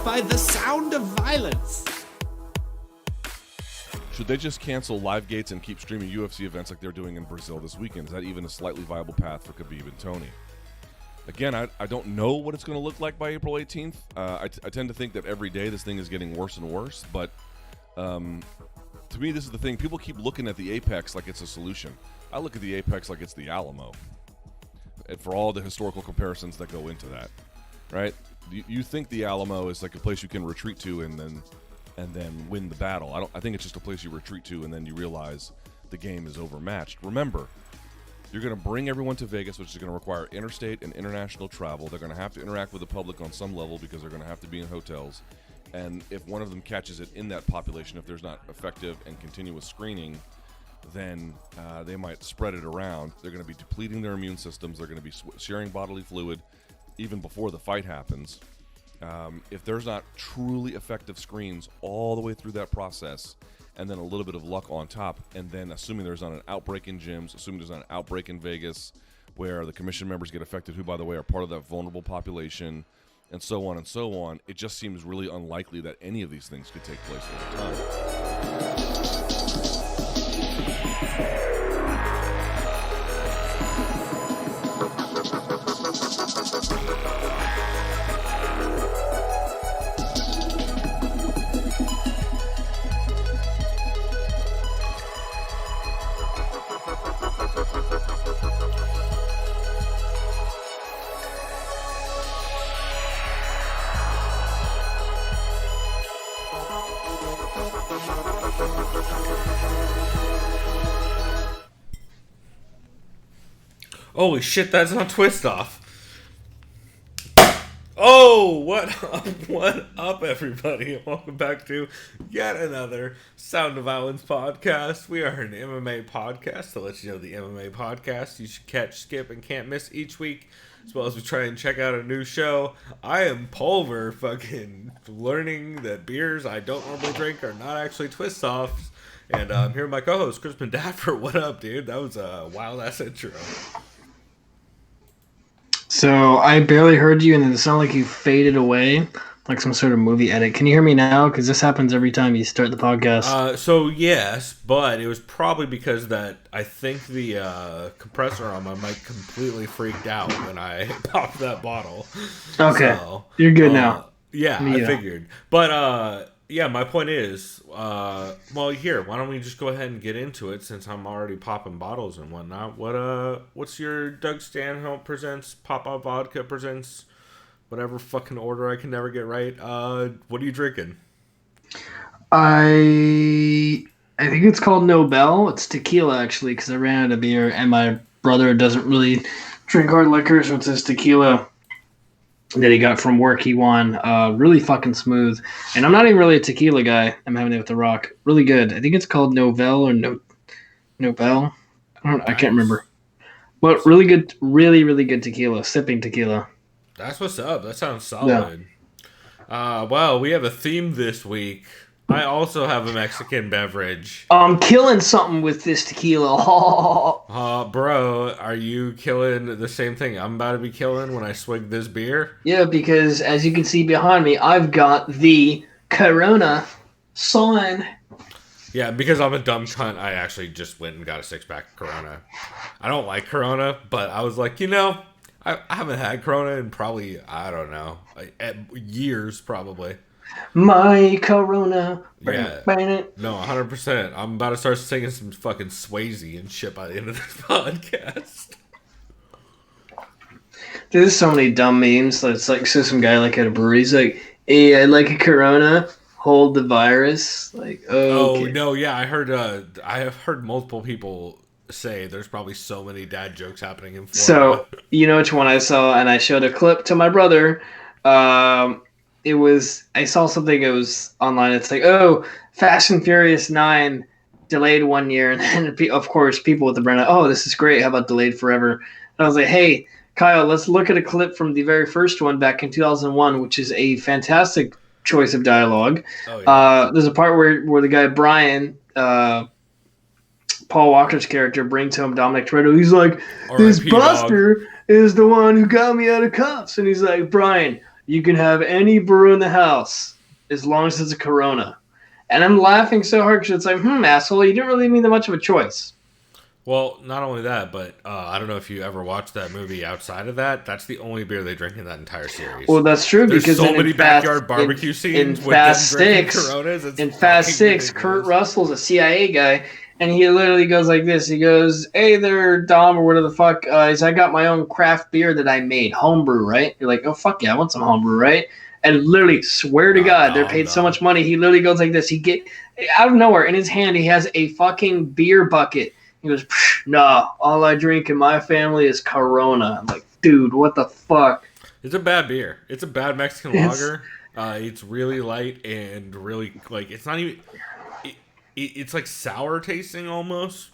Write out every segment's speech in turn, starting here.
by the sound of violence. Should they just cancel live gates and keep streaming UFC events like they're doing in Brazil this weekend? Is that even a slightly viable path for Khabib and Tony? Again, I don't know what it's going to look like by April 18th. I tend to think that every day this thing is getting worse and worse. But to me, this is the thing. People keep looking at the Apex like it's a solution. I look at the Apex like it's the Alamo. And for all the historical comparisons that go into that, right? You think the Alamo is like a place you can retreat to and then win the battle. I think it's just a place you retreat to and then you realize the game is overmatched. Remember, you're going to bring everyone to Vegas, which is going to require interstate and international travel. They're going to have to interact with the public on some level because they're going to have to be in hotels. And if one of them catches it in that population, if there's not effective and continuous screening, then they might spread it around. They're going to be depleting their immune systems. They're going to be sharing bodily fluid even before the fight happens. If there's not truly effective screens all the way through that process, and then a little bit of luck on top, and then assuming there's not an outbreak in gyms, assuming there's not an outbreak in Vegas, where the commission members get affected, who, by the way, are part of that vulnerable population, and so on, it just seems really unlikely that any of these things could take place over time. Holy shit, that's not Twist Off. Oh, what up, everybody? Welcome back to yet another Sound of Violence podcast. We are an MMA podcast to let you know the MMA podcast you should catch, skip, and can't miss each week, as well as we try and check out a new show. I am Pulver, fucking learning that beers I don't normally drink are not actually Twist Offs. And I'm here with my co-host, Chris Daffer. What up, dude? That was a wild-ass intro. So I barely heard you, and then it sounded like you faded away, like some sort of movie edit. Can you hear me now? Because this happens every time you start the podcast. So yes, but it was probably because that I think the compressor on my mic completely freaked out when I popped that bottle. Okay, so, you're good now. Yeah, I figured. But yeah, my point is, well, here, why don't we just go ahead and get into it since I'm already popping bottles and whatnot. What's your Doug Stanhope presents, Pop-Up Vodka presents, whatever fucking order I can never get right. What are you drinking? I think it's called Nobel. It's tequila, actually, because I ran out of beer, and my brother doesn't really drink hard liquor, so it's his tequila that he got from work. He won really fucking smooth, and I'm not even really a tequila guy. I'm having it with the Rock. Really good. I think it's called Novel or Nobel. I can't remember, but really good, really good tequila. Sipping tequila. That's what's up. That sounds solid. Yeah. Well, we have a theme this week. I also have a Mexican beverage. I'm killing something with this tequila. Bro, are you killing the same thing I'm about to be killing when I swig this beer? Yeah, because as you can see behind me, I've got the Corona sign. Yeah, because I'm a dumb cunt, I actually just went and got a 6-pack of Corona. I don't like Corona, but I was like, I haven't had Corona in probably, I don't know, years probably. My Corona. Yeah. No, 100%. I'm about to start singing some fucking Swayze and shit by the end of this podcast. There's so many dumb memes. It's like, so some guy like at a brewery, he's like, hey, I like a Corona, hold the virus. Like, okay. Oh, no, yeah, I have heard multiple people say there's probably so many dad jokes happening in Florida. So, you know which one I saw, and I showed a clip to my brother. I saw something, it was online, it's like, oh, Fast and Furious 9 delayed 1 year, and then, of course, people with the brand, oh, this is great, how about delayed forever? And I was like, hey, Kyle, let's look at a clip from the very first one back in 2001, which is a fantastic choice of dialogue. Oh, yeah. There's a part where the guy, Brian, Paul Walker's character, brings home Dominic Toretto. He's like, this Buster is the one who got me out of cuffs. And he's like, Brian, You can have any brew in the house as long as it's a Corona. And I'm laughing so hard because it's like, asshole, you didn't really mean that much of a choice. Well, not only that, but I don't know if you ever watched that movie outside of that. That's the only beer they drink in that entire series. Well, that's true There's because so in many backyard barbecue scenes in with Fast them drinking Six. Coronas. It's In Fast fucking Six, ridiculous. Kurt Russell's a CIA guy, and he literally goes like this. He goes, "Hey there, Dom, or whatever the fuck." I got my own craft beer that I made, homebrew, right? You're like, "Oh fuck yeah, I want some homebrew, right?" And literally, swear to God, they're paid so much money. He literally goes like this. He get out of nowhere in his hand, he has a fucking beer bucket. He goes, "Nah, all I drink in my family is Corona." I'm like, dude, what the fuck? It's a bad beer. It's a bad Mexican lager. It's really light and really like it's not even. It's like sour tasting almost.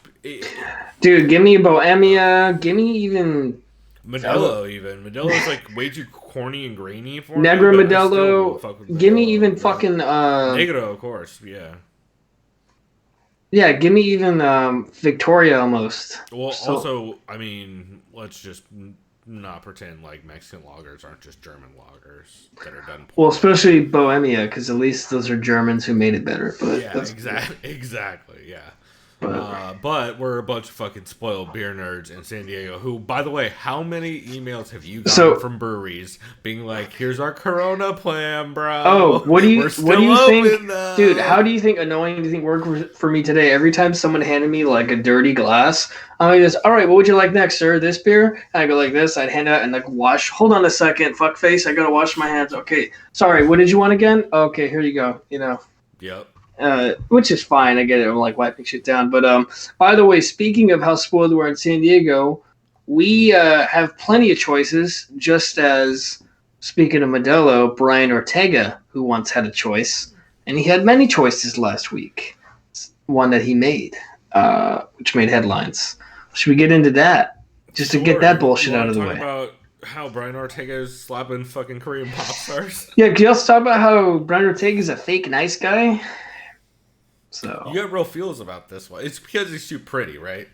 Dude, give me Bohemia. Give me even Modelo. Even Modelo's like way too corny and grainy for me. Negra but I still will fuck with Modelo. Give me Modelo, even bro. fucking Negro, of course. Yeah. Yeah, give me even Victoria almost. Well, So- also, I mean, let's just not pretend like Mexican lagers aren't just German lagers that are done. Well, especially Bohemia, because at least those are Germans who made it better. But Yeah, that's- exactly, yeah. But- But we're a bunch of fucking spoiled beer nerds in San Diego who, by the way, how many emails have you gotten So- from breweries being like, here's our Corona plan, bro? Oh, what do you We're what still do you open, think, though." dude? How do you think annoying do you think worked for me today? Every time someone handed me like a dirty glass, I just, all right, what would you like next, sir? This beer? And I go like this. I'd hand out and like wash. Hold on a second, fuck face. I gotta wash my hands. Okay, sorry. What did you want again? Okay, here you go. You know. Yep. Which is fine. I get it. I'm like wiping shit down. But by the way, speaking of how spoiled we're in San Diego, we have plenty of choices. Just as speaking of Modelo, Brian Ortega, who once had a choice, and he had many choices last week. One that he made, which made headlines. Should we get into that? Just to get that bullshit out of the way. About how Brian Ortega is slapping fucking Korean pop stars. Yeah, can you also talk about how Brian Ortega is a fake nice guy? So You got real feels about this one. It's because he's too pretty, right?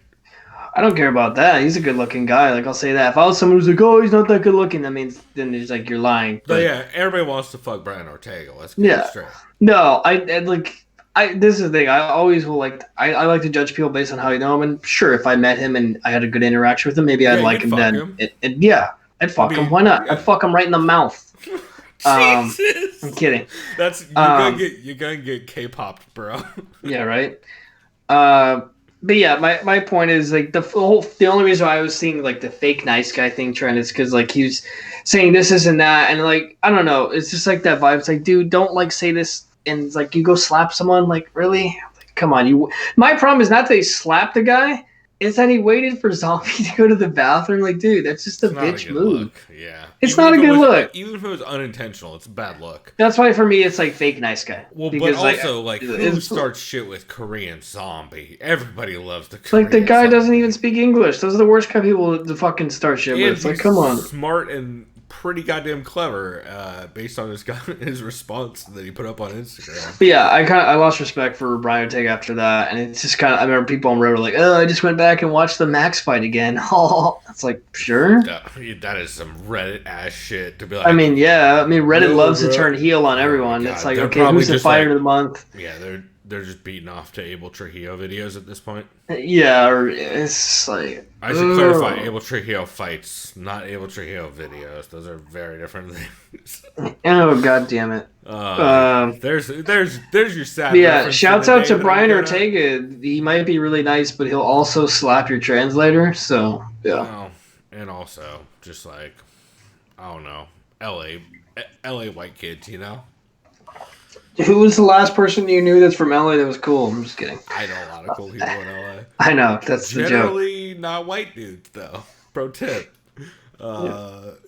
I don't care about that. He's a good-looking guy. Like I'll say that. If I was someone who's like, "Oh, he's not that good-looking," that means then it's like you're lying. But yeah, everybody wants to fuck Brian Ortega. Let's get Yeah. it straight. No, I like. This is the thing. I always will like. I like to judge people based on how you know him. And sure, if I met him and I had a good interaction with him, maybe I'd Yeah, like you'd him fuck then. him. Yeah, I'd fuck him. Why not? yeah. I'd fuck him right in the mouth. Jesus. I'm kidding. That's you're gonna get K-popped, bro. Yeah, right. But yeah, my point is like the only reason why I was seeing like the fake nice guy thing trend is because like he was saying this and that, and like I don't know, it's just like that vibe. It's like, dude, don't like say this, and it's like you go slap someone. Like really, like, come on, you. My problem is not that he slapped the guy. It's that he waited for Zombie to go to the bathroom. Like, dude, that's just a It's not bitch good move. look. Yeah. It's Even not a if it good was- look. Even if it was unintentional, it's a bad look. That's why for me it's like fake nice guy. Well, but Because, also, like, who it's- starts shit with Korean Zombie? Everybody loves the Korean Like the guy doesn't Zombie. even speak English. Those are the worst kind of people to fucking start shit And with. It's like, he's come on. smart and pretty goddamn clever, based on his response that he put up on Instagram. But yeah, I lost respect for Brian Ortega after that, and it's just kind of I remember people on Reddit were like, "Oh, I just went back and watched the Max fight again." Oh, it's like sure. That is some Reddit ass shit to be like. I mean, yeah, Reddit No, loves bro. to turn heel on everyone. God, It's like, they're okay, probably who's the just fighter like- of the month? Yeah, they're just beating off to Abel Trujillo videos at this point. Yeah, or it's like I should clarify: Abel Trujillo fights, not Abel Trujillo videos. Those are very different things. Oh god damn it! There's your sad. But yeah, reference shouts the out day to that I'm Brian gonna- Ortega. He might be really nice, but he'll also slap your translator. So yeah, Oh, and also just like I don't know, LA white kids, you know. who was the last person you knew that's from LA that was cool? I'm just kidding. I know a lot of cool people in LA. I know that's the joke. Generally not white dudes though. Pro tip.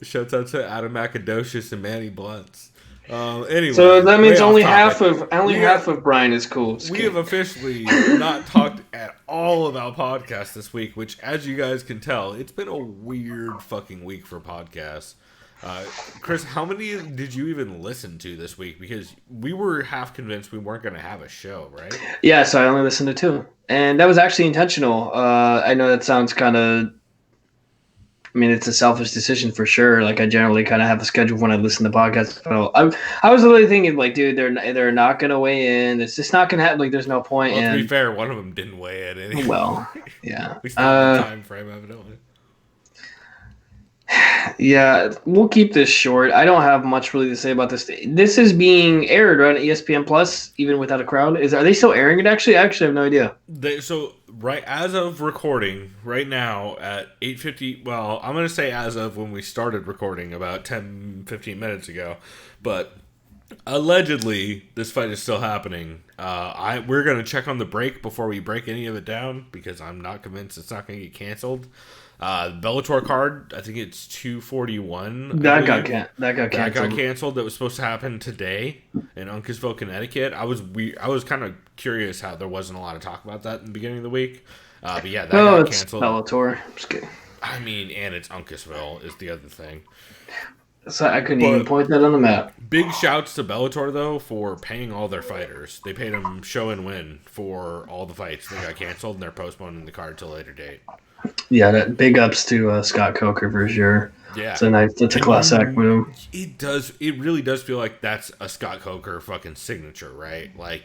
Shouts out to Adam Macadocious and Manny Blunts. Anyway, So that means way only off half topic. of We half of Brian is cool. Just We kidding. have officially not talked at all about podcasts this week, which, as you guys can tell, it's been a weird fucking week for podcasts. Chris, how many did you even listen to this week? Because we were half convinced we weren't going to have a show, right? Yeah, so I only listened to 2, and that was actually intentional. I know that sounds kind of I mean, it's a selfish decision for sure. Like, I generally kind of have a schedule when I listen to podcasts. But I was literally thinking, like, dude, they're not gonna weigh in. It's just not gonna happen. Like, there's no point. Well, to be And fair, one of them didn't weigh in anyway. well, yeah. At least not in the time frame, evidently. Yeah, we'll keep this short. I don't have much really to say about this. This is being aired on ESPN Plus, even without a crowd. Are they still airing it? Actually, I actually have no idea. So right as of recording, right now at 8:50. Well, I'm gonna say as of when we started recording about 10-15 minutes ago, but allegedly this fight is still happening. We're gonna check on the break before we break any of it down because I'm not convinced it's not gonna get canceled. Bellator card, I think it's 241. That got canceled. That was supposed to happen today in Uncasville, Connecticut. I was kind of curious how there wasn't a lot of talk about that in the beginning of the week. But yeah, that got canceled. Bellator. I'm just kidding. I mean, and it's Uncasville is the other thing. So I couldn't even point that on the map. Big shouts to Bellator though for paying all their fighters. They paid them show and win for all the fights. They got canceled and they're postponing the card till a later date. Yeah, that big ups to Scott Coker for sure. Yeah, that's a class act move. It really does feel like that's a Scott Coker fucking signature, right? Like,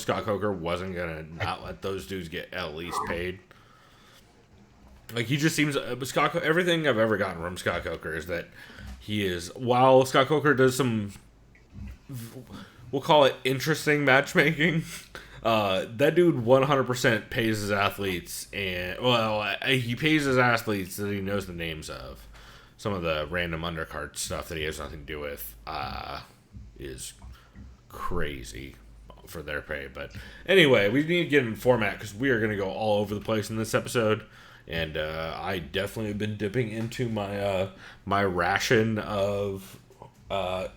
Scott Coker wasn't gonna not let those dudes get at least paid. Like, he just seems everything I've ever gotten from Scott Coker is that he is, while Scott Coker does some, we'll call it interesting matchmaking. That dude 100% pays his athletes, and he pays his athletes that he knows the names of. Some of the random undercard stuff that he has nothing to do with is crazy for their pay. But anyway, we need to get in format because we are going to go all over the place in this episode. And I definitely have been dipping into my ration of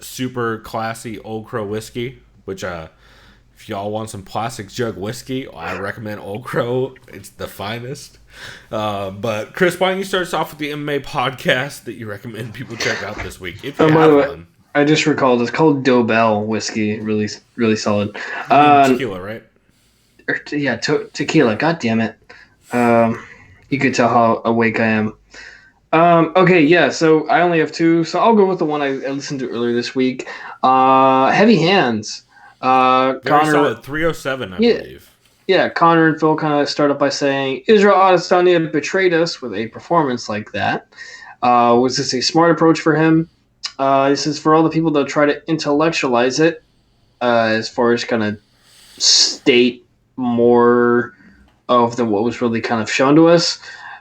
super classy Old Crow whiskey, which if y'all want some plastic jug whiskey, I recommend Old Crow. It's the finest. But Chris, why don't you start us off with the MMA podcast that you recommend people check out this week? If you have one. I just recalled it's called Dobell whiskey. Really, really solid. Tequila, right? Tequila. God damn it. You could tell how awake I am. Okay, yeah, so I only have two, so I'll go with the one I listened to earlier this week. Heavy Hands. Very Connor, solid, 307, I believe. Yeah, Connor and Phil kind of start off by saying, Israel Adesanya betrayed us with a performance like that. Was this a smart approach for him? This is for all the people that try to intellectualize it, as far as kind of state more of what was really kind of shown to us.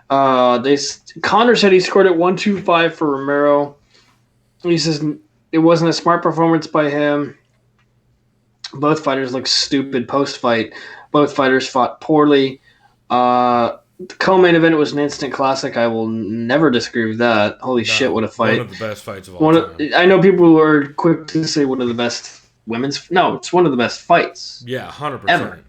Connor said he scored at 125 for Romero. He says it wasn't a smart performance by him. Both fighters looked stupid post-fight. Both fighters fought poorly. The co-main event was an instant classic. I will never disagree with that. Holy shit, what a fight. One of the best fights of all time. I know people who are quick to say one of the best women's... No, it's one of the best fights. Yeah, 100%. Ever.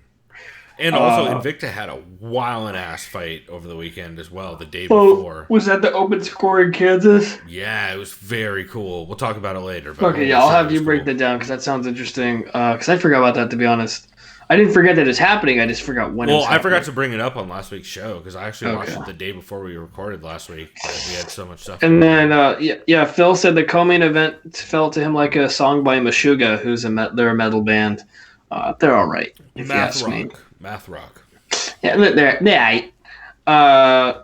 And also, Invicta had a wild-ass fight over the weekend as well, the day before. Was that the open score in Kansas? Yeah, it was very cool. We'll talk about it later. Okay, yeah, I'll have you break that down because that sounds interesting. Because I forgot about that, to be honest. I didn't forget that it's happening. I just forgot when it's happening. I forgot to bring it up on last week's show because I actually watched it the day before we recorded last week. We had so much stuff. And then, Phil said the co-main event felt to him like a song by Meshuggah, who's they're a metal band. They're all right, if you ask me. Math rock. Yeah, they're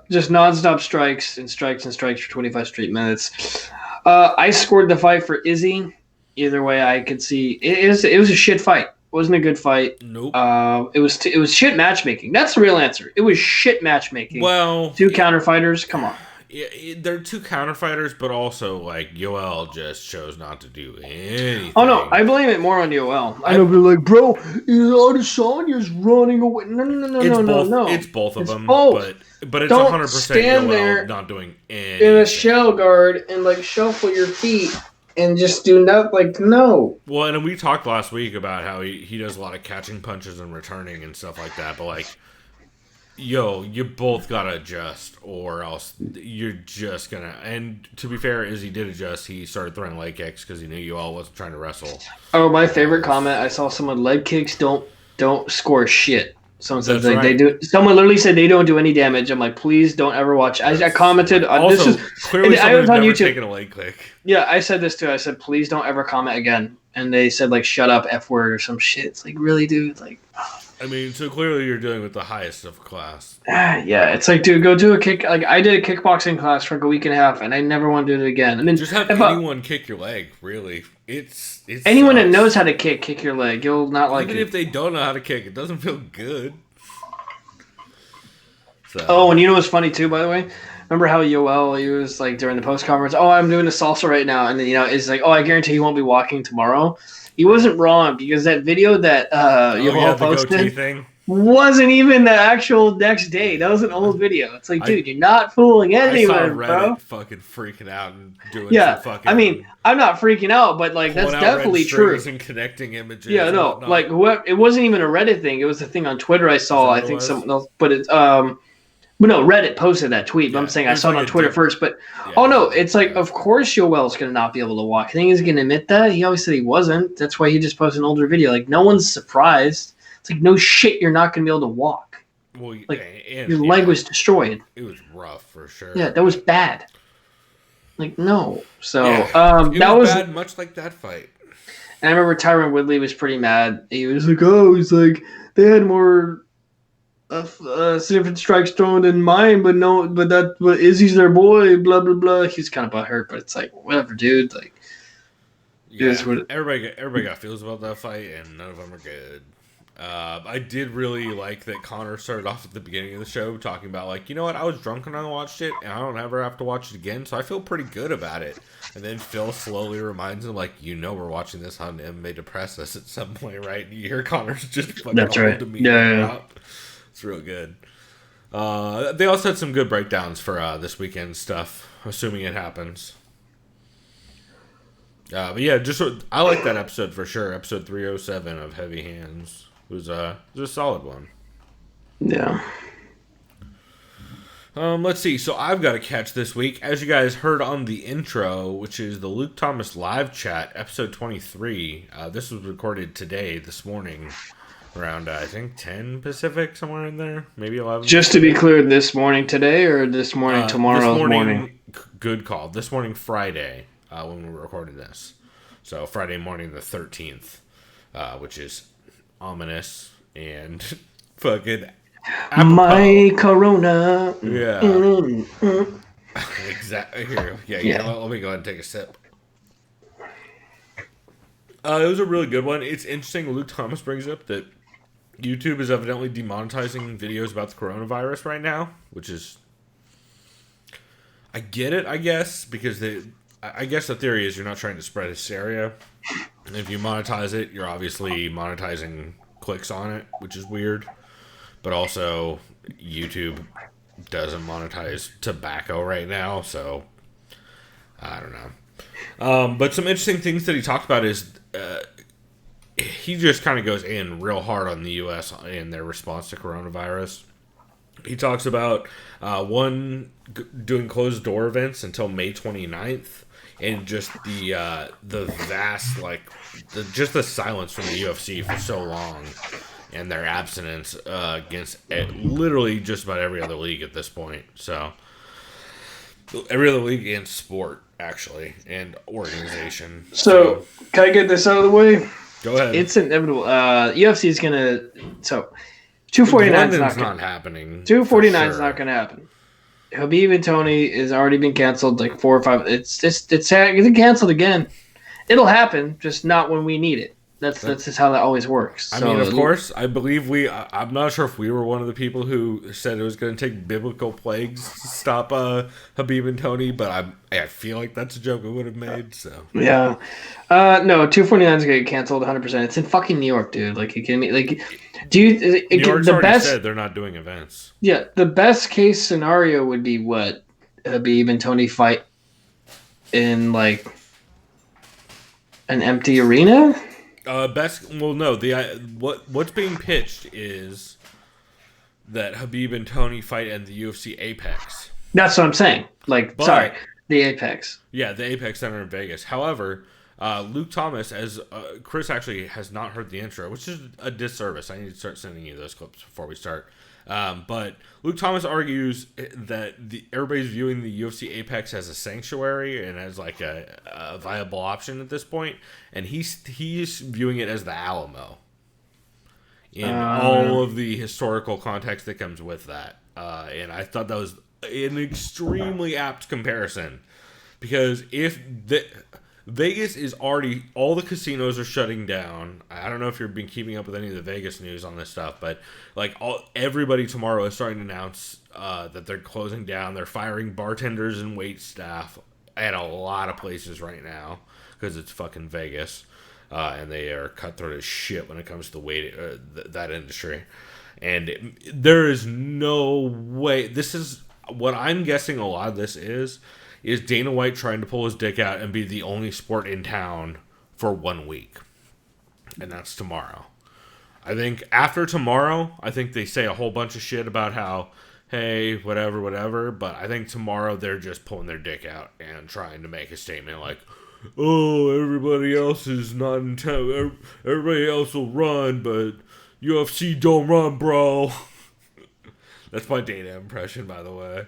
just nonstop strikes and strikes and strikes for 25 straight minutes. I scored the fight for Izzy. Either way, I could see it was a shit fight. It wasn't a good fight. Nope. It was shit matchmaking. That's the real answer. It was shit matchmaking. Well, two counter fighters. Come on. Yeah, they're two counter fighters, but also like Yoel just chose not to do anything. Oh no, I blame it more on Yoel. I know, but like, bro, Adesanya's running away. No. It's both of them. Both. But it's 100% stand Yoel there not doing anything. In a shell guard and like shuffle your feet and just do not no. Well, and we talked last week about how he does a lot of catching punches and returning and stuff like that, but like, you both gotta adjust, or else you're just gonna. And to be fair, as he did adjust, he started throwing leg kicks because he knew you all wasn't trying to wrestle. Oh, my favorite comment! I saw someone leg kicks don't score shit. Someone said That's like right. they do. Someone literally said they don't do any damage. I'm like, please don't ever watch. I commented. Also, This is clearly and I someone was who's on never YouTube. taken a leg kick. Yeah, I said this too. I said, please don't ever comment again. And they said like, shut up, F word or some shit. It's like, really, dude? Like, I mean, so clearly you're dealing with the highest of class. yeah. It's like, dude, go do a kick. Like I did a kickboxing class for like a week and a half, and I never want to do it again. And then Just have if anyone kick your leg. Really, it's anyone that sucks. knows how to kick your leg, you'll not like Even it. if they don't know how to kick, it doesn't feel good. So. Oh, and you know what's funny too, by the way? Remember how Yoel, he was like during the post conference, oh, I'm doing the salsa right now, and then it's like, oh, I guarantee you won't be walking tomorrow. He wasn't wrong because that video that Yoel the goatee posted thing. wasn't even the actual next day. That was an old video. It's like, dude, you're not fooling I saw anyone, Reddit bro. fucking freaking out and doing Yeah, some fucking. I mean, I'm not freaking out, but like that's pulling out red definitely true. strings and connecting images. Yeah, and no, whatnot. like whoever, it wasn't even a Reddit thing. It was a thing on Twitter I saw. Is that I what think it was? someone else, but it's but no, Reddit posted that tweet. But Yeah, I'm saying it I was saw it like on a Twitter different- first. But Yeah, oh no, it's like of course Yoel's gonna not be able to walk. I think he's gonna admit that. He always said he wasn't. That's why he just posted an older video. Like no one's surprised. It's like no shit, you're not gonna be able to walk. Well, like, and, Your leg was destroyed. It was rough for sure. Yeah, that was bad. Like no. So It that was bad, much like that fight. And I remember Tyron Woodley was pretty mad. He was like, "Oh, he's like they had more significant strikes thrown than mine, but Izzy's their boy." Blah blah blah. He's kind of butthurt, but it's like whatever, dude. Like, Yeah, is what- everybody got feels about that fight, and none of them are good. I did really like that Connor started off at the beginning of the show talking about like, you know what, I was drunk when I watched it, and I don't ever have to watch it again, so I feel pretty good about it. And then Phil slowly reminds him like, we're watching this on MMA to press us at some point, right? And you hear Connor's just fucking That's right. Yeah. It's real good. They also had some good breakdowns for this weekend stuff, assuming it happens. But yeah, I like that episode for sure. Episode 307 of Heavy Hands was a solid one. Yeah. Let's see. So I've got a catch this week, as you guys heard on the intro, which is the Luke Thomas live chat, episode 23. This was recorded this morning, around I think 10 Pacific, somewhere in there, maybe 11. Just to be clear, this morning today or this morning tomorrow's morning? Good call. This morning, Friday, when we were recording this. So Friday morning, the 13th, which is ominous and fucking apropos. My Corona. Yeah. Mm. Exactly. Here. Yeah. You know what? Let me go ahead and take a sip. It was a really good one. It's interesting. Luke Thomas brings up that YouTube is evidently demonetizing videos about the coronavirus right now, which is, I get it, I guess, because I guess the theory is you're not trying to spread hysteria. And if you monetize it, you're obviously monetizing clicks on it, which is weird. But also, YouTube doesn't monetize tobacco right now, so I don't know. But some interesting things that he talked about is he just kind of goes in real hard on the U.S. and their response to coronavirus. He talks about doing closed door events until May 29th, and just the vast just the silence from the UFC for so long, and their abstinence against literally just about every other league at this point. So every other league and sport actually, and organization. So can I get this out of the way? Go ahead. It's inevitable. UFC is gonna 249 is not happening. 249 is not gonna happen. Habib and Tony has already been canceled like 4 or 5. It's canceled again. It'll happen, just not when we need it. That's just how that always works. I mean, of course, I believe I'm not sure if we were one of the people who said it was going to take biblical plagues to stop Habib and Tony, but I feel like that's a joke we would have made. So yeah, no, 249 is going to get canceled 100%. It's in fucking New York, dude. Like, you kidding me? Like, New York's already said they're not doing events. Yeah, the best case scenario would be what Habib and Tony fight in like an empty arena. What's being pitched is that Habib and Tony fight in the UFC Apex. That's what I'm saying. The Apex. Yeah, the Apex Center in Vegas. However, Luke Thomas, as Chris actually has not heard the intro, which is a disservice. I need to start sending you those clips before we start. But Luke Thomas argues that everybody's viewing the UFC Apex as a sanctuary and as like a viable option at this point, and he's viewing it as the Alamo in all of the historical context that comes with that. And I thought that was an extremely apt comparison, because if Vegas is already, all the casinos are shutting down. I don't know if you've been keeping up with any of the Vegas news on this stuff, but like everybody tomorrow is starting to announce that they're closing down. They're firing bartenders and wait staff at a lot of places right now because it's fucking Vegas, and they are cutthroat as shit when it comes to that industry. And there is no way. This is what I'm guessing. A lot of this is Dana White trying to pull his dick out and be the only sport in town for 1 week. And that's tomorrow. I think after tomorrow, I think they say a whole bunch of shit about how, hey, whatever. But I think tomorrow they're just pulling their dick out and trying to make a statement like, oh, everybody else is not in town. Everybody else will run, but UFC don't run, bro. That's my Dana impression, by the way.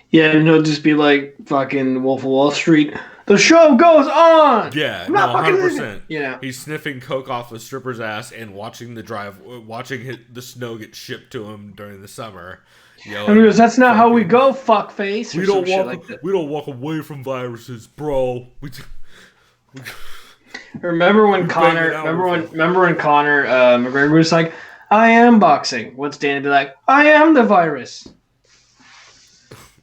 Yeah, and he'll just be like fucking Wolf of Wall Street. The show goes on. Yeah, I'm no, not fucking 100%. Yeah, He's sniffing coke off a stripper's ass and watching the snow get shipped to him during the summer. And he goes, "That's not how we go, fuckface." We don't walk away from viruses, bro. Remember when Conor McGregor was like, "I am boxing." What's Dana be like? "I am the virus."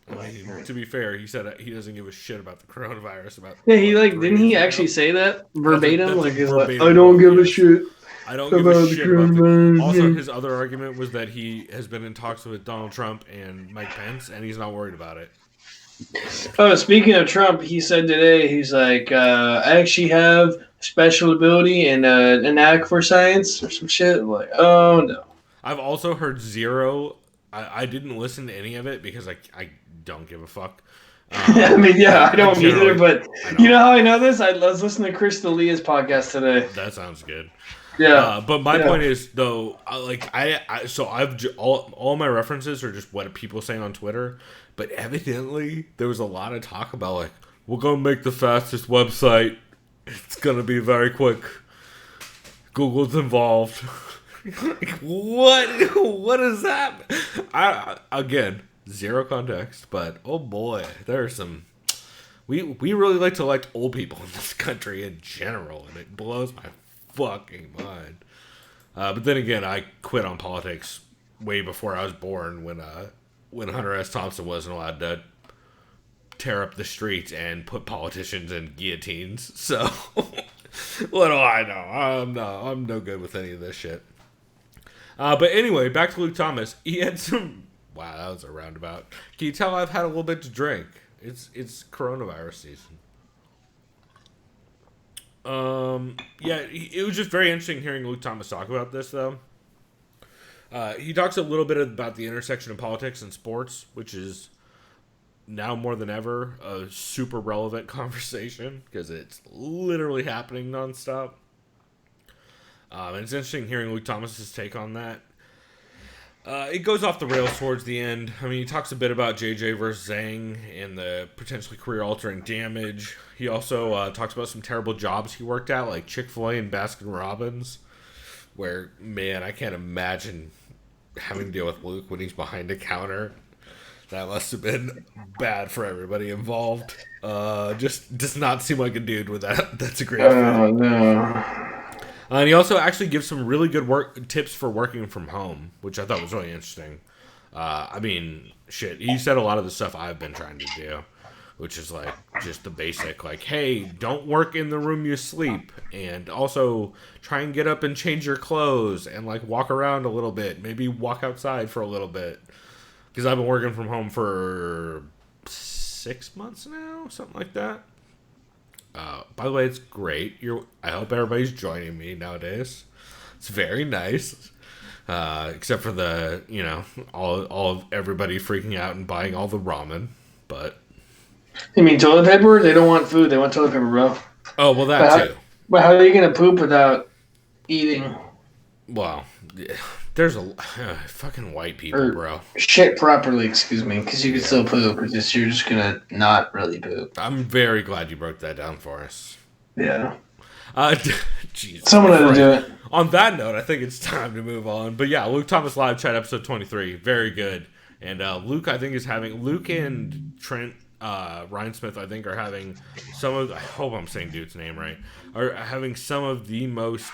I mean, to be fair, he said he doesn't give a shit about the coronavirus. Yeah, didn't he actually say that verbatim? That's he's verbatim like, "I don't give a shit. I don't give a shit about the." Also, his other argument was that he has been in talks with Donald Trump and Mike Pence, and he's not worried about it. Oh, speaking of Trump, he said today, he's like, "I actually have special ability and a knack for science," or some shit. I'm like, oh no. I've also heard zero. I didn't listen to any of it because I don't give a fuck. I mean, yeah, I don't either, but you know how I know this? I was listening to Chris D'Elia's podcast today. That sounds good. Yeah. But my point is, though, all my references are just what people saying on Twitter, but evidently there was a lot of talk about, like, we're going to make the fastest website. It's going to be very quick. Google's involved. Like, what is that? Again, zero context, but oh boy, there are some. We really like to elect old people in this country in general, and it blows my fucking mind. But then again, I quit on politics way before I was born, when Hunter S. Thompson wasn't allowed to tear up the streets and put politicians in guillotines. So what do I know? I'm no good with any of this shit. But anyway, back to Luke Thomas. He had some. Wow, that was a roundabout. Can you tell I've had a little bit to drink? It's coronavirus season. Yeah, it was just very interesting hearing Luke Thomas talk about this, though. He talks a little bit about the intersection of politics and sports, which is now more than ever a super relevant conversation because it's literally happening nonstop. And it's interesting hearing Luke Thomas's take on that. It goes off the rails towards the end. I mean, he talks a bit about JJ versus Zhang and the potentially career-altering damage. He also talks about some terrible jobs he worked at, like Chick-fil-A and Baskin-Robbins, where, man, I can't imagine having to deal with Luke when he's behind a counter. That must have been bad for everybody involved. Just does not seem like a dude with that. That's a great fit. Oh, no. And he also actually gives some really good tips for working from home, which I thought was really interesting. I mean, shit, he said a lot of the stuff I've been trying to do, which is like just the basic, like, hey, don't work in the room you sleep, and also try and get up and change your clothes and like walk around a little bit, maybe walk outside for a little bit, because I've been working from home for 6 months now, something like that. By the way, it's great. I hope everybody's joining me nowadays. It's very nice. Except for the, all of everybody freaking out and buying all the ramen. But you mean toilet paper? They don't want food. They want toilet paper, bro. Oh, well, that too. But how are you gonna poop without eating? Well, there's a fucking white people, Or bro. shit properly, excuse me, because you can still poop. It's just you're just gonna not really poop. I'm very glad you broke that down for us. Yeah. Jesus. Someone had to do it. On that note, I think it's time to move on. But yeah, Luke Thomas Live Chat episode 23, very good. And Luke, I think, is having Luke and Trent Ryan Smith, I think, are having some of. I hope I'm saying dude's name right. Are having some of the most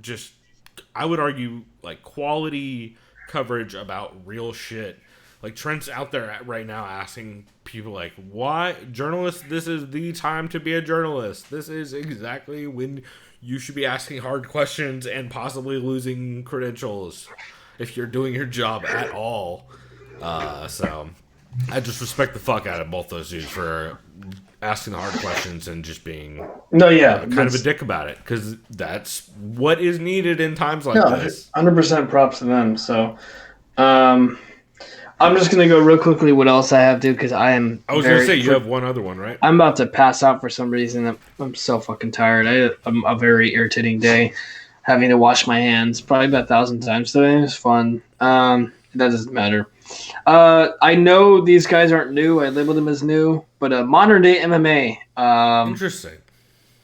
just, I would argue, like quality coverage about real shit. Like Trent's out there right now asking people like, why journalists, this is the time to be a journalist. This is exactly when you should be asking hard questions and possibly losing credentials if you're doing your job at all. So I just respect the fuck out of both those dudes for asking the hard questions and just being kind of a dick about it, because that's what is needed in times like this. 100% props to them. So, I'm just gonna go real quickly. What else I have to? Because I was gonna say you have one other one, right? I'm about to pass out for some reason. I'm so fucking tired. I had a very irritating day, having to wash my hands probably about 1,000 times today. It was fun. That doesn't matter. I know these guys aren't new. I labeled them as new, but modern day MMA. Interesting.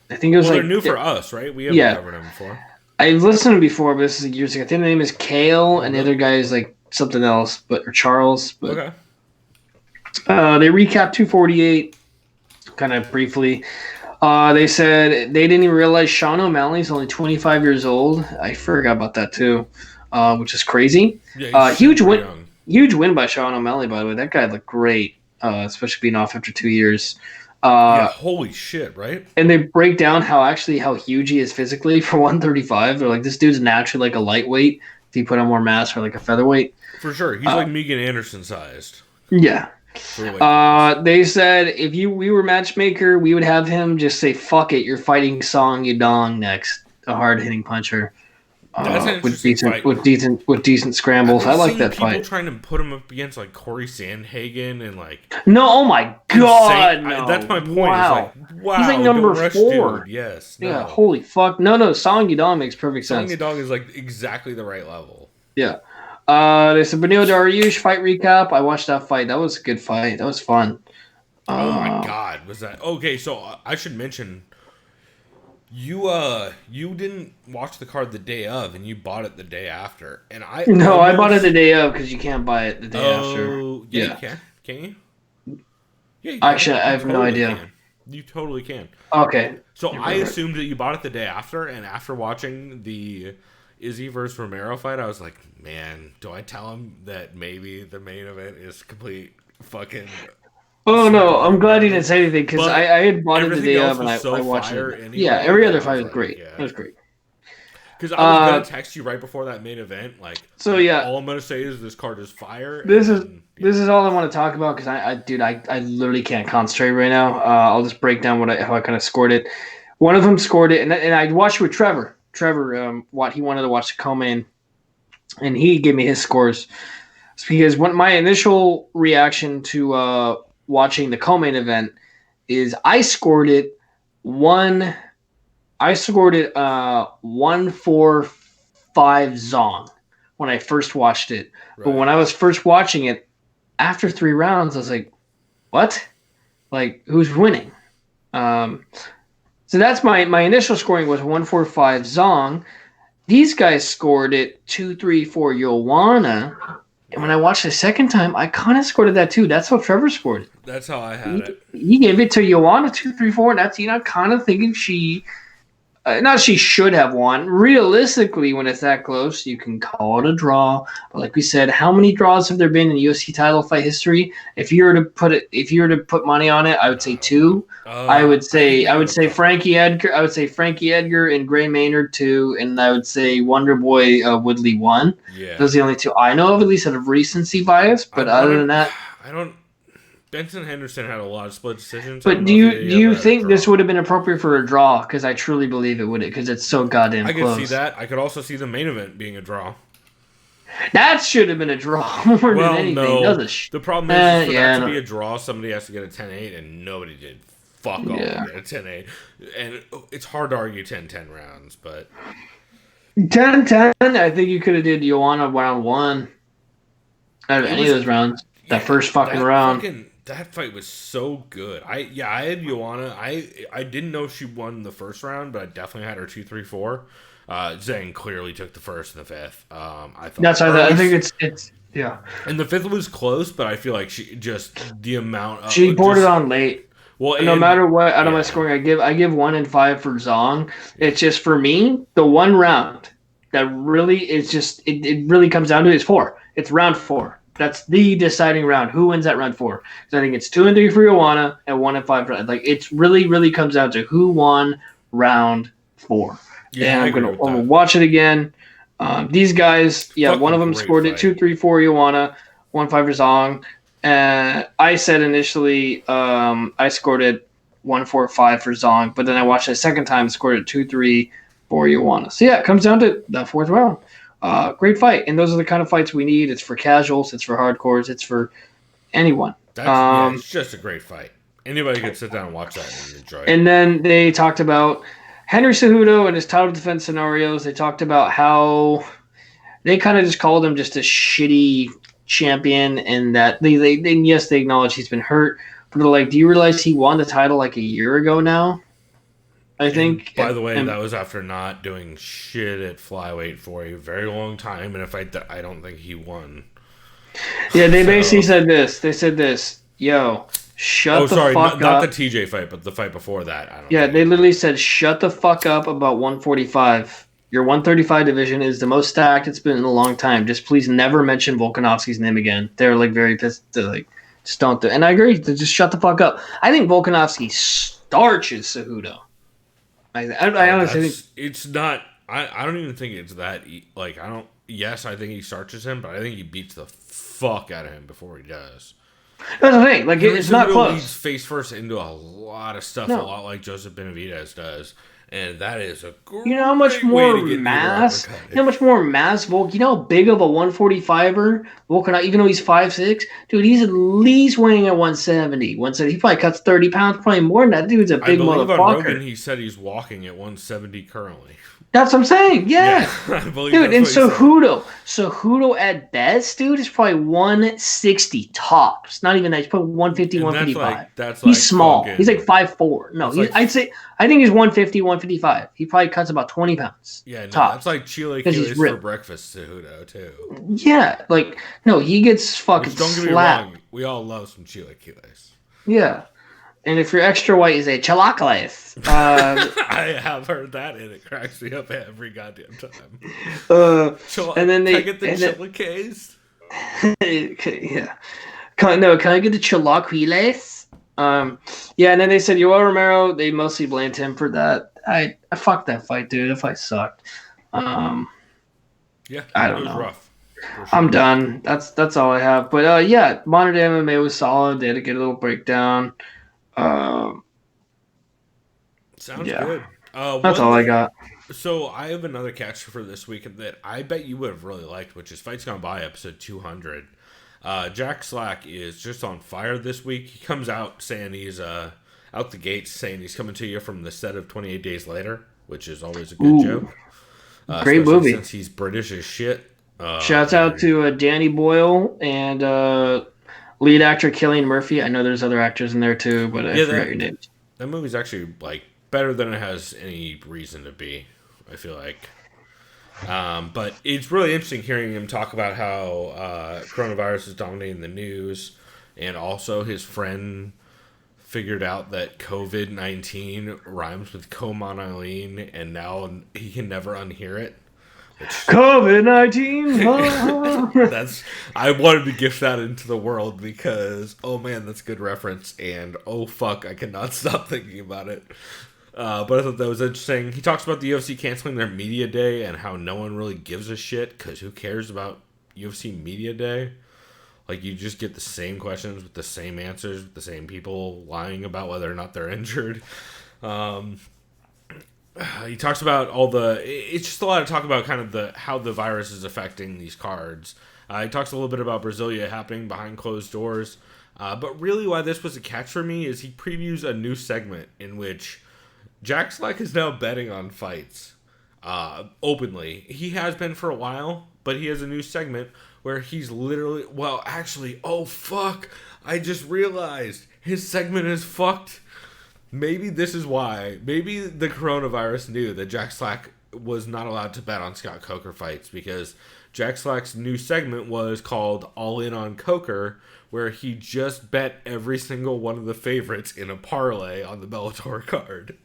I think it was they're new for us, right? We haven't covered them before. I've listened to them before, but this is years ago. I think the name is Kale, and the other guy is like something else, or Charles. But, okay. They recapped 248 kind of briefly. They said they didn't even realize Sean O'Malley's only 25 years old. I forgot about that too, which is crazy. Yeah, huge win by Sean O'Malley, by the way. That guy looked great, especially being off after 2 years. Holy shit, right? And they break down how huge he is physically for 135. They're like, this dude's naturally like a lightweight if he put on more mass, or like a featherweight. For sure. He's like Megan Anderson sized. Yeah. They said if we were matchmaker, we would have him just say, fuck it, you're fighting Song Yadong next. A hard-hitting puncher. That's an interesting fight. With decent scrambles. I like that fight. People trying to put him up against like Corey Sandhagen and like. No, oh my god! No. That's my point. Wow. Wow, he's like number 4. Dude. Yes. No. Yeah. Holy fuck. No. Song Yadong makes perfect sense. Song Yadong is like exactly the right level. Yeah. They said Benil Dariush fight recap. I watched that fight. That was a good fight. That was fun. Oh my god, was that okay? So I should mention. You didn't watch the card the day of, and you bought it the day after. And I bought it the day of because you can't buy it the day after. Yeah, you can. Can you? Yeah. Actually, I have no idea. You totally can. Okay. So I assumed that you bought it the day after, and after watching the Izzy versus Romero fight, I was like, man, do I tell him that maybe the main event is complete fucking. Oh no! I'm glad you didn't say anything because I had bought it the day of and I watched it. Anyway, yeah, every other fight was great. Yeah. It was great. Because I was gonna text you right before that main event, like. So yeah. All I'm gonna say is this card is fire. This is all I want to talk about because I literally can't concentrate right now. I'll just break down how I kind of scored it. One of them scored it, and I watched it with Trevor. Trevor, he wanted to watch the co-main, and he gave me his scores. It's because my initial reaction to watching the co-main event is I scored it 145 Zong when I first watched it. Right. But when I was first watching it, after 3 rounds, I was like, what? Like, who's winning? So that's my initial scoring was 145 Zong. These guys scored it 234 Joanna. And when I watched the second time, I kind of scored it that too. That's how Trevor scored it. That's how I had it. He gave it to Joanna 234. And that's, kind of thinking she should have won. Realistically, when it's that close, you can call it a draw. But like we said, how many draws have there been in UFC title fight history? If you were to put money on it, I would say 2. I would say Frankie Edgar. I would say Frankie Edgar and Gray Maynard 2, and I would say Wonder Boy Woodley 1. Yeah, those are the only 2 I know of, at least out of recency bias. But other than that, I don't. Benson Henderson had a lot of split decisions. But do you think this would have been appropriate for a draw? Because I truly believe it would, because it's so goddamn close. I could see that. I could also see the main event being a draw. That should have been a draw more than anything. No. The problem is for that to be a draw, somebody has to get a 10-8, and nobody did fuck all Yeah. at 10-8. And it's hard to argue 10-10 rounds, but 10-10, I think you could have did Joanna round 1 out of any of those rounds. That first fucking round. That fight was so good. I had Joanna. I didn't know she won the first round, but I definitely had her 2-3-4. Zhang clearly took the first and the fifth. I thought That's why I think it's yeah. And the fifth was close, but I feel like she just the amount of, She poured it on late. Well, no matter what, out of my scoring, I give 1 and 5 for Zong. It's just for me the one round that really is just it really comes down to is 4. It's round 4. That's the deciding round. Who wins that round 4? Because I think it's 2 and 3 for Joanna and 1 and 5 for like it's really comes down to who won round 4. Yeah, and I'm gonna watch it again. These guys, one of them scored it 2-3 for Joanna, 1-5 for Zong. I said initially I scored it 1-4-5 for Zong, but then I watched it a second time and scored it 2-3 for Joanna. So yeah, it comes down to that 4th round. Great fight, and those are the kind of fights we need. It's for casuals, it's for hardcores, it's for anyone. It's just a great fight. Anybody could sit down and watch that and enjoy it. And then they talked about Henry Cejudo and his title defense scenarios. They talked about how they kind of just called him just a shitty champion, and that they acknowledge he's been hurt, but they're like, do you realize he won the title like a year ago now? I think. By the way, that was after not doing shit at flyweight for a very long time, and a fight that I don't think he won. Yeah, they basically said this. They said this, yo, shut the fuck up. Not the TJ fight, but the fight before that. They literally said, shut the fuck up about 145. Your 135 division is the most stacked it's been in a long time. Just please never mention Volkanovski's name again. They're like very pissed. They're like, just don't do it. And I agree. Just shut the fuck up. I think Volkanovski starches Cejudo. I honestly think it's not. I don't even think it's that. Like I don't. Yes, I think he starches him, but I think he beats the fuck out of him before he does. That's the thing. Like it's not close. Leads face first into a lot of stuff, a lot like Joseph Benavidez does. And that is a great You know how much more mass? You know how much more mass Volk? You know how big of a 145er Volkanov, even though he's 5'6"? Dude, he's at least weighing at 170. 170. He probably cuts 30 pounds, probably more than that. Dude's a big motherfucker. On Rogan, he said he's walking at 170 currently. That's what I'm saying. Yeah. I believe dude, and Cejudo at best, dude, is probably 160 tops. Not even that. He's probably 150, 155. He's small. He's like 5'4". No, I think he's 150, 155. He probably cuts about 20 pounds. Yeah, no, tops, that's like chilaquiles for breakfast, Cejudo, too. Yeah, like, no, he gets fucking don't get me wrong. We all love some chilaquiles. Yeah. And if you're extra white, you say chilaquiles. I have heard that, and it cracks me up every goddamn time. And then can I get the chilaquiles? Yeah. Can I get the chilaquiles? Yeah, and then they said Yoel Romero. They mostly blamed him for that. I fucked that fight, dude. That fight sucked. Yeah, I don't know. Rough. Sure. I'm done. That's all I have. But yeah, Modern Day MMA was solid. They had to get a little breakdown. Sounds good. That's all I got. So I have another catch for this week that I bet you would have really liked, which is Fights Gone By, episode 200. Jack Slack is just on fire this week. He comes out saying he's out the gates saying he's coming to you from the set of 28 Days Later, which is always a good joke. Great movie. Since he's British as shit. Shouts out to Danny Boyle and lead actor Cillian Murphy. I know there's other actors in there too, but I forgot your names. That movie's actually like better than it has any reason to be, I feel like. But it's really interesting hearing him talk about how coronavirus is dominating the news, and also his friend figured out that COVID-19 rhymes with co-monoline, and now he can never unhear it. COVID-19. I wanted to gift that into the world because, oh man, that's a good reference, and oh fuck, I cannot stop thinking about it. But I thought that was interesting. He talks about the UFC canceling their media day and how no one really gives a shit because who cares about UFC media day? Like, you just get the same questions with the same answers, with the same people lying about whether or not they're injured. He talks about it's just a lot of talk about kind of how the virus is affecting these cards. He talks a little bit about Brasilia happening behind closed doors. But really why this was a catch for me is he previews a new segment in which Jack Slack is now betting on fights openly. He has been for a while, but he has a new segment where he's literally... Well, actually, oh, fuck. I just realized his segment is fucked. Maybe this is why. Maybe the coronavirus knew that Jack Slack was not allowed to bet on Scott Coker fights, because Jack Slack's new segment was called All In on Coker, where he just bet every single one of the favorites in a parlay on the Bellator card.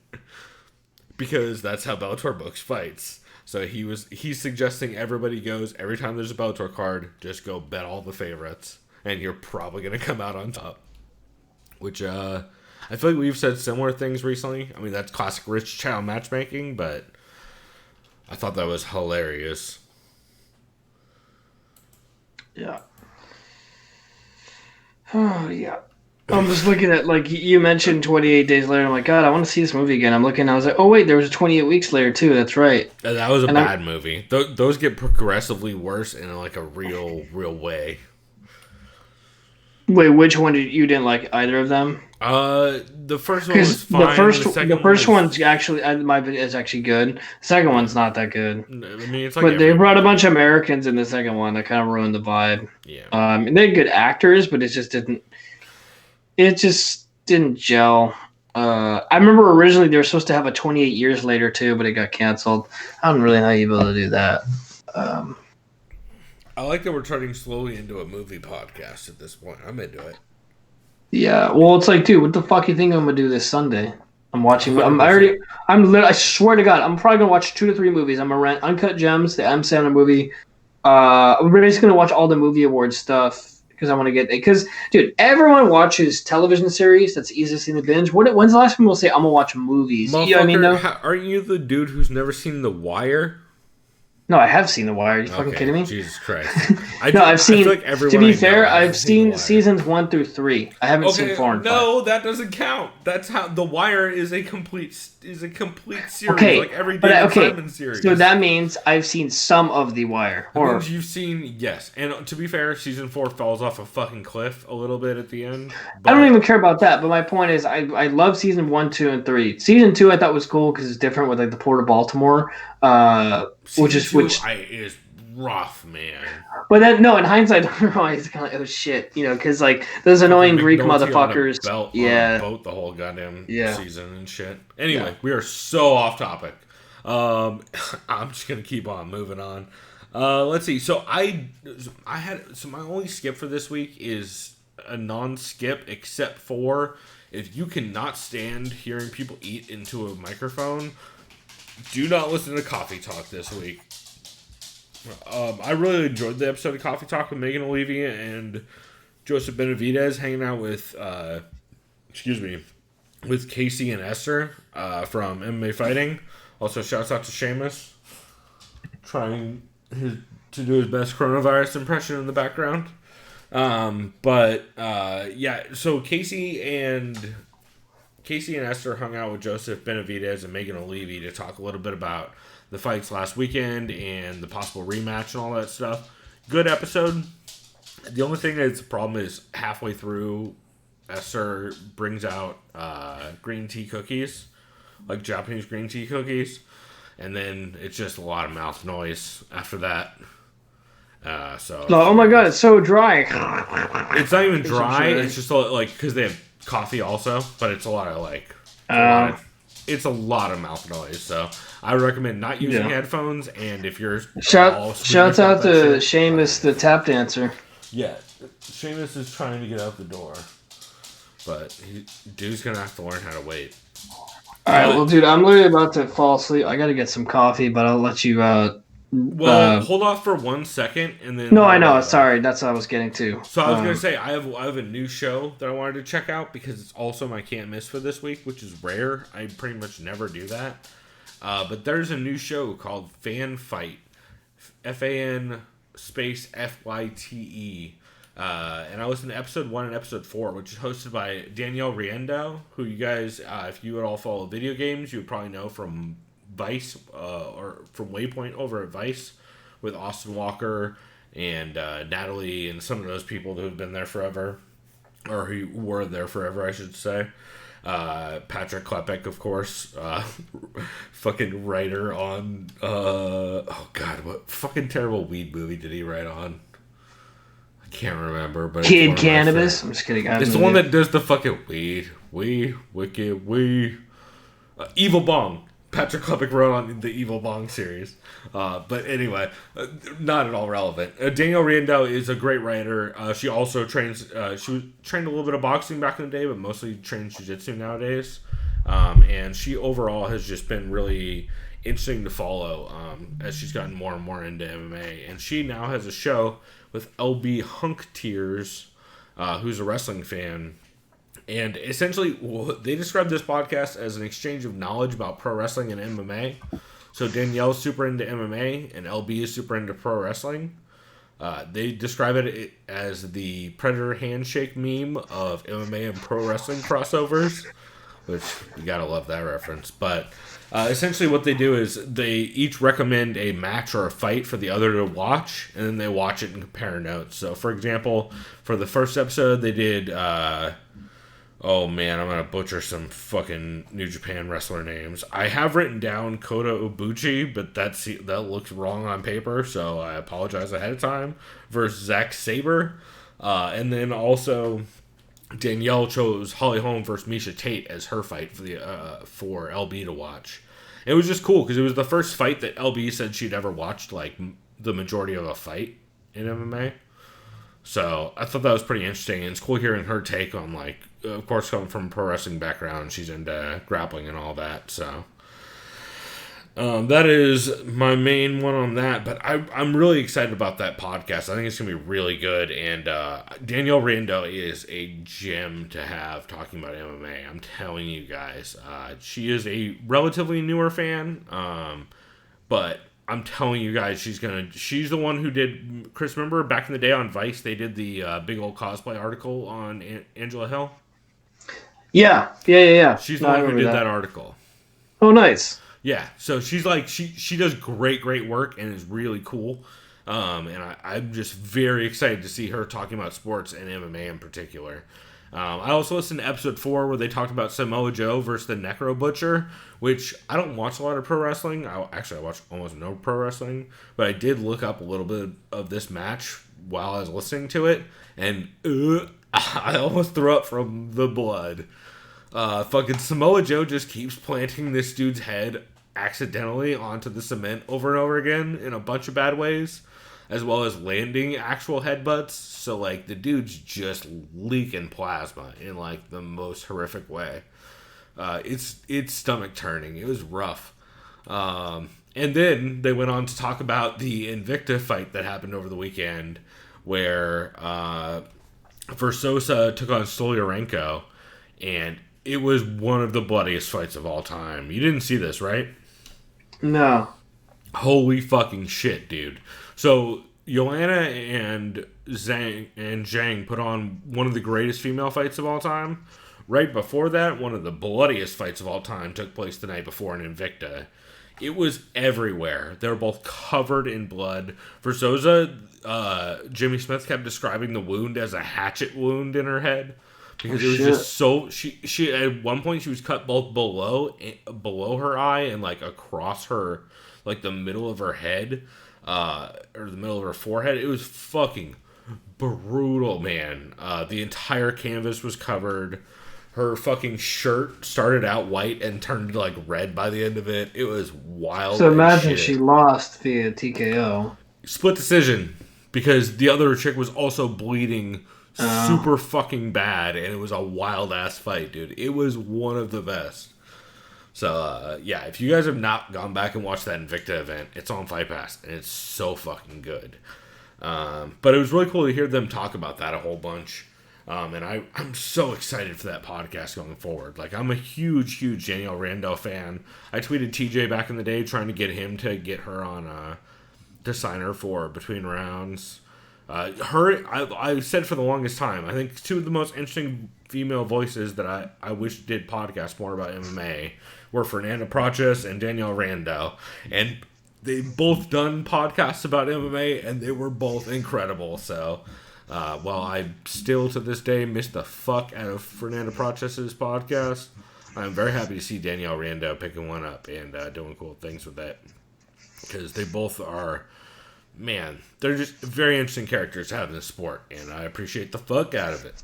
Because that's how Bellator books fights. So he's suggesting everybody goes, every time there's a Bellator card, just go bet all the favorites, and you're probably going to come out on top. Which, I feel like we've said similar things recently. I mean, that's classic rich child matchmaking, but I thought that was hilarious. Yeah. Oh, yeah. I'm just looking at, like, you mentioned 28 Days Later. I'm like, God, I want to see this movie again. I'm looking, I was like, oh, wait, there was a 28 Weeks Later, too. That's right. That was a bad movie. Those get progressively worse in, like, a real way. Wait, which one you didn't like either of them? The first one was fine. The first one's actually is actually good. The second one's not that good. I mean, it's like, but they brought a bunch of Americans in the second one that kind of ruined the vibe. Yeah. And they had good actors, but it just didn't gel. I remember originally they were supposed to have a 28 Years Later too, but it got canceled. I don't really know how you'd be able to do that. I like that we're turning slowly into a movie podcast at this point. I'm into it. Yeah, well, it's like, dude, what the fuck you think I'm gonna do this Sunday? I'm watching. I swear to God, I'm probably gonna watch 2 to 3 movies. I'm gonna rent Uncut Gems, the M. Sandler movie. I'm just gonna watch all the movie awards stuff because I want to get. Because, dude, everyone watches television series. That's the easiest thing to binge. When's the last time we'll say I'm gonna watch movies? You know what I mean? Aren't you the dude who's never seen The Wire? No, I have seen The Wire. Are you fucking kidding me? Jesus Christ. I've seen. Like to be fair, I've seen seasons 1 through 3. I haven't seen 4 and 5. No, that doesn't count. That's how The Wire is a complete series. Okay, like every David Simon series. So that means I've seen some of The Wire. That means you've seen, yes. And to be fair, season 4 falls off a fucking cliff a little bit at the end. I don't even care about that. But my point is, I love season 1, 2, and 3. Season 2 I thought was cool because it's different with like the Port of Baltimore. Which is rough, man. But then, no, in hindsight, it's kind of like, oh shit, because like those annoying Greek motherfuckers. On a boat the whole goddamn season and shit. Anyway, we are so off topic. I'm just gonna keep on moving on. Let's see. So my only skip for this week is a non-skip, except for if you cannot stand hearing people eat into a microphone, do not listen to Coffee Talk this week. I really enjoyed the episode of Coffee Talk with Megan Olivia and Joseph Benavidez hanging out with, with Casey and Esther from MMA Fighting. Also, shouts out to Seamus, trying to do his best coronavirus impression in the background. So Casey and Esther hung out with Joseph Benavidez and Megan Olivia to talk a little bit about the fights last weekend and the possible rematch and all that stuff. Good episode. The only thing that's a problem is halfway through, Esther brings out green tea cookies, like Japanese green tea cookies, and then it's just a lot of mouth noise after that. Oh my god, it's so dry. It's not even dry. It's just like because they have coffee also, but it's a lot of it's a lot of mouth noise. So I would recommend not using headphones. And if you're shouts out to Seamus, the tap dancer. Yeah, Seamus is trying to get out the door, but dude's gonna have to learn how to wait. All right, well, dude, I'm literally about to fall asleep. I gotta get some coffee, but I'll let you. Hold off for 1 second, and then. No, I know. Sorry, that's what I was getting to. So I was gonna say I have a new show that I wanted to check out because it's also my can't miss for this week, which is rare. I pretty much never do that. But there's a new show called Fan Fight, FAN space FYTE. And I listened to episode 1 and episode 4, which is hosted by Danielle Riendeau, who you guys, if you at all follow video games, you would probably know from Vice, or from Waypoint over at Vice, with Austin Walker and Natalie and some of those people who have been there forever. or who were there forever, I should say. Patrick Klepek, of course, fucking writer on, oh god, what fucking terrible weed movie did he write on? I can't remember, but Kid Cannabis? I'm just kidding. It's the one that does the fucking weed, wicked, Evil Bong. Patrick Klepek wrote on the Evil Bong series. But anyway, not at all relevant. Danielle Riendeau is a great writer. She also trains, she trained a little bit of boxing back in the day, but mostly trains jiu-jitsu nowadays. And she overall has just been really interesting to follow as she's gotten more and more into MMA. And she now has a show with LB Hunk Tears, who's a wrestling fan. And essentially, they describe this podcast as an exchange of knowledge about pro wrestling and MMA. So Danielle's super into MMA, and LB is super into pro wrestling. They describe it as the Predator handshake meme of MMA and pro wrestling crossovers, which you gotta love that reference. But essentially what they do is they each recommend a match or a fight for the other to watch, and then they watch it and compare notes. So, for example, for the first episode, they did... oh man, I'm gonna butcher some fucking New Japan wrestler names. I have written down Kota Ibushi, but that looks wrong on paper, so I apologize ahead of time. Versus Zack Sabre, and then also Danielle chose Holly Holm versus Misha Tate as her fight for LB to watch. It was just cool because it was the first fight that LB said she'd ever watched, like the majority of a fight in MMA. So I thought that was pretty interesting, and it's cool hearing her take on, like, of course, coming from a pro wrestling background, she's into grappling and all that. So that is my main one on that. But I'm really excited about that podcast. I think it's gonna be really good. And Danielle Riendeau is a gem to have talking about MMA. I'm telling you guys, she is a relatively newer fan, but I'm telling you guys, she's the one who did, Chris, remember back in the day on Vice, they did the big old cosplay article on Angela Hill? Yeah. She's the one who did that article. Oh, nice. Yeah, so she's like, she does great work and is really cool. And I'm just very excited to see her talking about sports and MMA in particular. I also listened to episode 4 where they talked about Samoa Joe versus the Necro Butcher, which I don't watch a lot of pro wrestling. I watch almost no pro wrestling, but I did look up a little bit of this match while I was listening to it, and I almost threw up from the blood. Fucking Samoa Joe just keeps planting this dude's head accidentally onto the cement over and over again in a bunch of bad ways, as well as landing actual headbutts. So, like, the dude's just leaking plasma in, like, the most horrific way. It's stomach turning. It was rough. And then they went on to talk about the Invicta fight that happened over the weekend, where Versosa took on Stolyarenko, and it was one of the bloodiest fights of all time. You didn't see this, right? No. Holy fucking shit, dude. So, Joanna and Zhang put on one of the greatest female fights of all time. Right before that, one of the bloodiest fights of all time took place the night before in Invicta. It was everywhere. They were both covered in blood. For Souza, Jimmy Smith kept describing the wound as a hatchet wound in her head. Because it was just so... She at one point, she was cut both below her eye and, like, across her... like, the middle of her head. Or the middle of her forehead. It was fucking brutal, man. The entire canvas was covered. Her fucking shirt started out white and turned, like, red by the end of it. It was wild. So imagine she lost via TKO. Split decision. Because the other chick was also bleeding super fucking bad. And it was a wild-ass fight, dude. It was one of the best. So, yeah, if you guys have not gone back and watched that Invicta event, it's on Fight Pass, and it's so fucking good. But it was really cool to hear them talk about that a whole bunch. And I'm so excited for that podcast going forward. Like, I'm a huge Danielle Riendeau fan. I tweeted TJ back in the day trying to get him to get her on, to sign her for Between Rounds. I said for the longest time, I think two of the most interesting female voices that I wish did podcasts more about MMA were Fernanda Prochas and Danielle Riendeau. And they've both done podcasts about MMA, and they were both incredible. So While I still to this day miss the fuck out of Fernando Proces's podcast, I'm very happy to see Danielle Riendeau picking one up and doing cool things with that. Because they both are, man, they're just very interesting characters to have in the sport, and I appreciate the fuck out of it.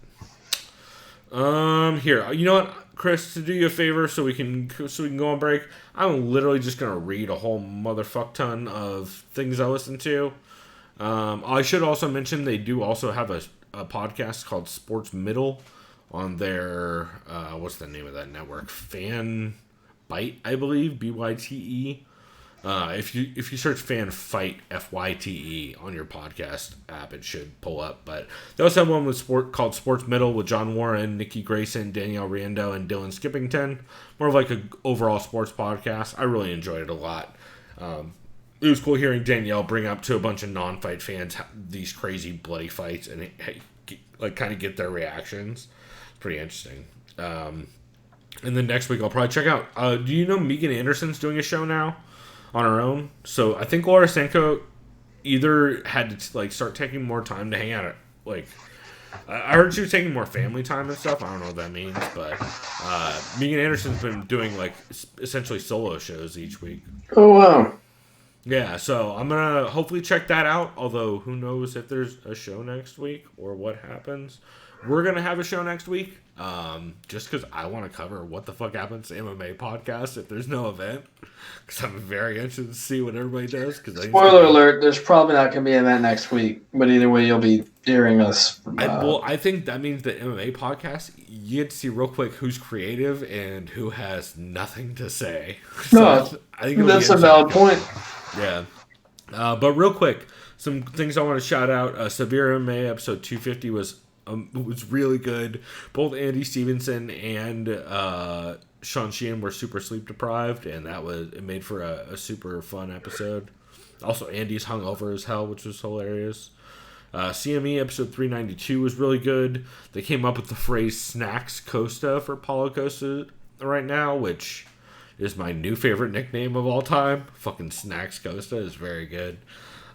Here, you know what, Chris, to do you a favor so we can go on break, I'm literally just gonna read a whole motherfuck ton of things I listen to. I should also mention they do also have a podcast called Sports Middle on their what's the name of that network? Fan Bite, I believe, BYTE. If you search Fan Fight FYTE on your podcast app, it should pull up. But they also have one called Sports Middle with John Warren, Nikki Grayson, Danielle Riendeau, and Dylan Skippington. More of like an overall sports podcast. I really enjoyed it a lot. It was cool hearing Danielle bring up to a bunch of non-fight fans these crazy bloody fights and like kind of get their reactions. It's pretty interesting. And then next week I'll probably check out. Do you know Megan Anderson's doing a show now on her own? So I think Laura Sanko either had to like start taking more time to hang out at, like, I heard she was taking more family time and stuff. I don't know what that means, but Megan Anderson's been doing like essentially solo shows each week. Oh, wow. Yeah, so I'm going to hopefully check that out, although who knows if there's a show next week or what happens. We're going to have a show next week, just because I want to cover what the fuck happens to MMA podcast if there's no event, because I'm very interested to see what everybody does. Spoiler alert, there's probably not going to be an event next week, but either way, you'll be hearing us. I think that means the MMA podcast, you get to see real quick who's creative and who has nothing to say. No, I think that's a valid point. Yeah. But real quick, some things I want to shout out. Severe MMA episode 250 was really good. Both Andy Stevenson and Sean Sheehan were super sleep deprived, and it made for a super fun episode. Also, Andy's hungover as hell, which was hilarious. CME episode 392 was really good. They came up with the phrase Snacks Costa for Paulo Costa right now, which is my new favorite nickname of all time. Fucking Snacks Costa is very good.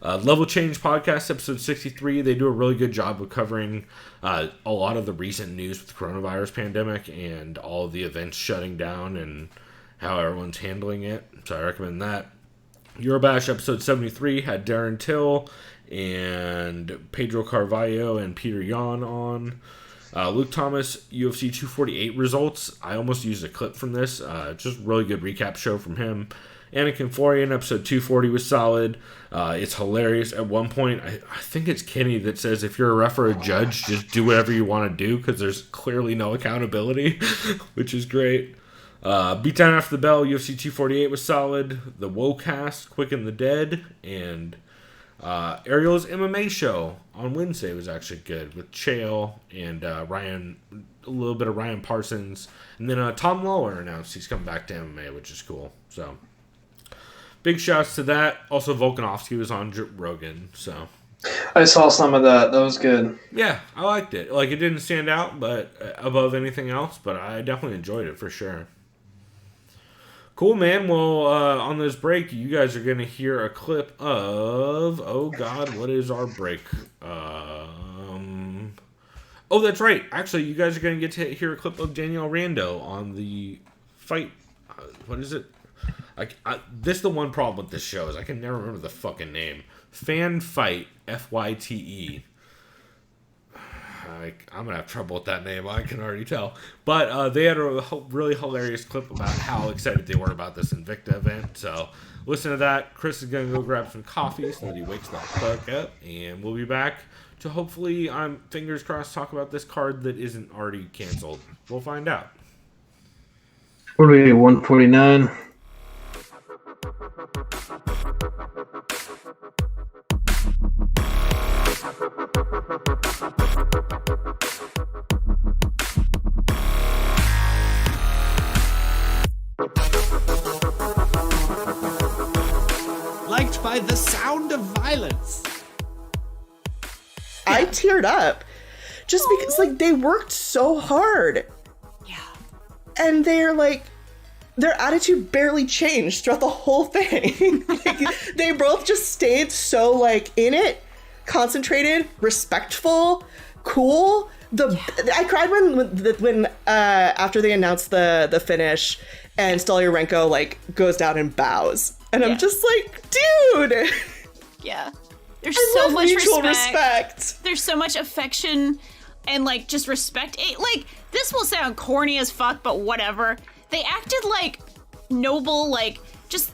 Level Change Podcast, episode 63. They do a really good job of covering a lot of the recent news with the coronavirus pandemic and all of the events shutting down and how everyone's handling it. So I recommend that. Eurobash, episode 73, had Darren Till and Pedro Carvalho and Peter Yan on. Luke Thomas, UFC 248 results. I almost used a clip from this. Just really good recap show from him. Anakin Florian, episode 240 was solid. It's hilarious. At one point, I think it's Kenny that says, if you're a ref or a judge, just do whatever you want to do because there's clearly no accountability, which is great. Beatdown After the Bell, UFC 248 was solid. The Wocast, Quick and the Dead, and Ariel's MMA show on Wednesday was actually good with Chael and Ryan, a little bit of Ryan Parsons, and then Tom Lawler announced he's coming back to MMA, which is cool. So big shouts to that. Also, Volkanovski was on Rogan, so I saw some of that. That was good. Yeah, I liked it. Like, it didn't stand out, but above anything else, but I definitely enjoyed it for sure. Cool, man. Well, on this break, you guys are going to hear a clip of... Oh, God, what is our break? Oh, that's right. Actually, you guys are going to get to hear a clip of Danielle Riendeau on the fight... what is it? This is the one problem with this show is I can never remember the fucking name. Fan Fight, FYTE. I'm going to have trouble with that name. I can already tell. But they had a really hilarious clip about how excited they were about this Invicta event. So listen to that. Chris is going to go grab some coffee so that he wakes the fuck up. And we'll be back to hopefully, I'm fingers crossed, talk about this card that isn't already canceled. We'll find out. What do we get, 149? Liked by the sound of violence. I teared up just because, like, they worked so hard. Yeah. And they're like, their attitude barely changed throughout the whole thing. Like, they both just stayed so, like, in it. concentrated, respectful, cool. I cried when after they announced the finish and Stolyarenko like goes down and bows, and I'm just like, dude. Yeah. There's I so love much mutual respect. There's so much affection and like just respect. Like, this will sound corny as fuck, but whatever. They acted like noble, like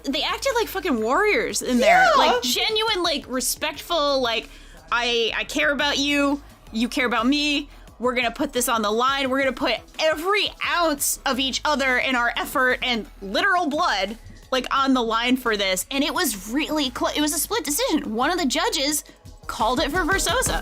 they acted like fucking warriors in there. Like genuine, like respectful, like I care about you, you care about me. We're gonna put this on the line. We're gonna put every ounce of each other in our effort and literal blood like on the line for this. And it was really close. It was a split decision. One of the judges called it for Versosa.